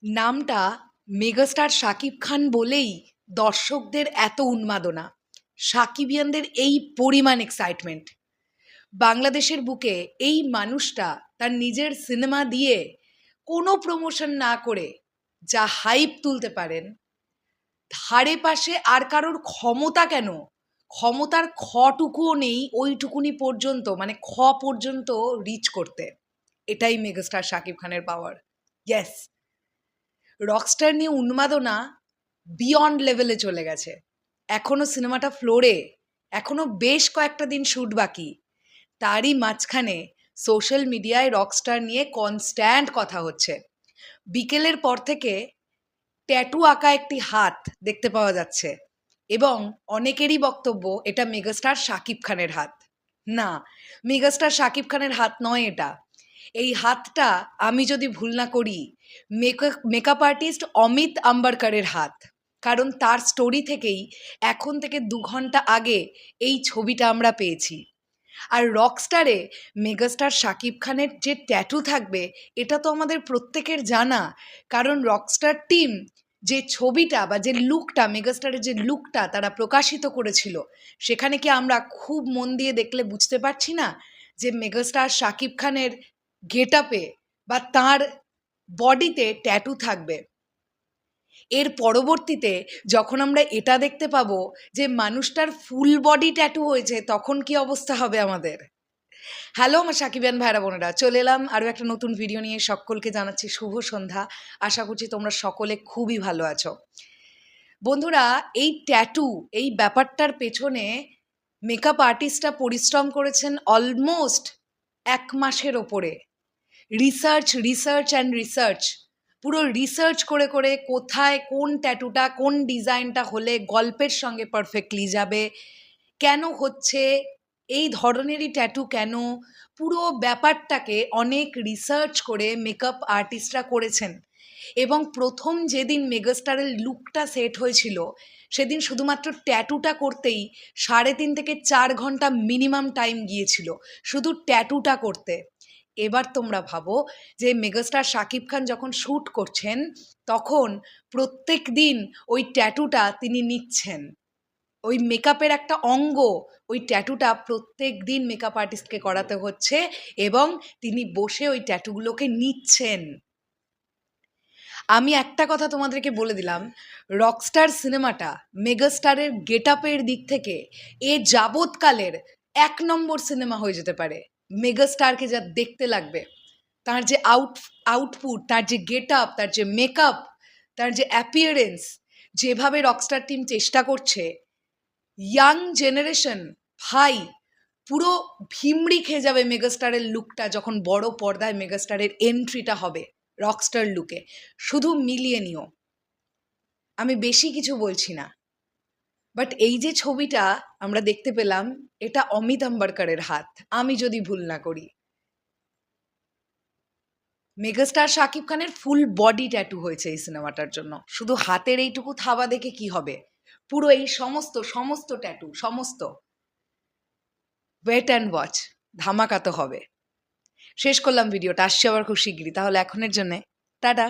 নামটা মেগাস্টার শাকিব খান বলেই দর্শকদের এত উন্মাদনা, সাকিবিয়ানদের এই পরিমাণ এক্সাইটমেন্ট। বাংলাদেশের বুকে এই মানুষটা তার নিজের সিনেমা দিয়ে কোনো প্রমোশন না করে যা হাইপ তুলতে পারেন, ধারে পাশে আর কারোর ক্ষমতা কেন, ক্ষমতার খটুকুও নেই ওইটুকুনি পর্যন্ত, মানে খ পর্যন্ত রিচ করতে। এটাই মেগাস্টার শাকিব খানের পাওয়ার। ইয়েস, রকস্টার নিয়ে উন্মাদনা বিয়ন্ড লেভেলে চলে গেছে। এখনও সিনেমাটা ফ্লোরে, এখনও বেশ কয়েকটা দিন শ্যুট বাকি। তারই মাঝখানে সোশ্যাল মিডিয়ায় রকস্টার নিয়ে কনস্ট্যান্ট কথা হচ্ছে। বিকেলের পর থেকে ট্যাটু আঁকা একটি হাত দেখতে পাওয়া যাচ্ছে এবং অনেকেরই বক্তব্য এটা মেগাস্টার শাকিব খানের হাত। না, মেগাস্টার শাকিব খানের হাত নয় এটা। এই হাতটা, আমি যদি ভুল না করি, মেকআপ আর্টিস্ট অমিত আম্বারকারের হাত। কারণ তার স্টোরি থেকেই এখন থেকে 2 ঘন্টা আগে এই ছবিটা আমরা পেয়েছি। আর রকস্টারে মেগাস্টার শাকিব খানের যে ট্যাটু থাকবে এটা তো আমাদের প্রত্যেকের জানা। কারণ রকস্টার টিম যে ছবিটা বা যে লুকটা, মেগাস্টারের যে লুকটা তারা প্রকাশিত করেছিল, সেখানে কি আমরা খুব মন দিয়ে দেখলে বুঝতে পারছি না যে মেগাস্টার শাকিব খানের গেট আপে বা তাঁর বডিতে ট্যাটু থাকবে। এর পরবর্তীতে যখন আমরা এটা দেখতে পাবো যে মানুষটার ফুল বডি ট্যাটু হয়েছে, তখন কি অবস্থা হবে আমাদের। হ্যালো আমার সাকিবিয়ান ভাইরা বোনেরা, চলে এলাম আরও একটা নতুন ভিডিও নিয়ে। সকলকে জানাচ্ছি শুভ সন্ধ্যা। আশা করছি তোমরা সকলে খুবই ভালো আছো। বন্ধুরা, এই ট্যাটু, এই ব্যাপারটার পেছনে মেকআপ আর্টিস্টরা পরিশ্রম করেছেন অলমোস্ট 1 মাসের ওপরে। রিসার্চ অ্যান্ড রিসার্চ, পুরো রিসার্চ করে করে কোথায় কোন ট্যাটুটা, কোন ডিজাইনটা হলে গল্পের সঙ্গে পারফেক্টলি যাবে, কেন হচ্ছে, এই ধরনেরই ট্যাটু কেন, পুরো ব্যাপারটাকে অনেক রিসার্চ করে মেকআপ আর্টিস্টরা করেছেন। এবং প্রথম যেদিন মেগাস্টারের লুকটা সেট হয়েছিল, সেদিন শুধুমাত্র ট্যাটুটা করতেই 3.5 থেকে 4 ঘন্টা মিনিমাম টাইম গিয়েছিল শুধু ট্যাটুটা করতে। এবার তোমরা ভাবো যে মেগাস্টার শাকিব খান যখন শ্যুট করছেন, তখন প্রত্যেক দিন ওই ট্যাটুটা তিনি নিচ্ছেন। ওই মেকআপের একটা অঙ্গ, ওই ট্যাটুটা প্রত্যেক দিন মেকআপ আর্টিস্টকে করাতে হচ্ছে এবং তিনি বসে ওই ট্যাটুগুলোকে নিচ্ছেন। আমি একটা কথা তোমাদেরকে বলে দিলাম, রকস্টার সিনেমাটা মেগাস্টারের গেট আপের দিক থেকে এ যাবৎকালের 1 নম্বর সিনেমা হয়ে যেতে পারে। মেগাস্টারকে যা দেখতে লাগবে, তার যে আউটপুট, তার যে গেট আপ, তার যে মেকআপ, তার যে অ্যাপিয়ারেন্স, যেভাবে রকস্টার টিম চেষ্টা করছে, ইয়াং জেনারেশন ভাই পুরো ভিমড়ি খেয়ে যাবে মেগাস্টারের লুকটা যখন বড় পর্দায় মেগাস্টারের এন্ট্রিটা হবে রকস্টার লুকে। শুধু মিলিয়ে নিও, আমি বেশি কিছু বলছি না। বাট এই যে ছবিটা আমরা দেখতে পেলাম, এটা অমিত আম্বারকারের হাত, আমি যদি ভুল না করি। মেগাস্টার শাকিব খানের ফুল বডি ট্যাটু হয়েছে এই সিনেমাটার জন্য। শুধু হাতের এইটুকু থাবা দেখে কি হবে, পুরো এই সমস্ত ট্যাটু, সমস্ত। ওয়েট অ্যান্ড ওয়াচ, ধামাকা তো হবে। শেষ করলাম ভিডিওটা, আসছি আবার খুব শিগগিরই। তাহলে এখনের জন্যে টাটা।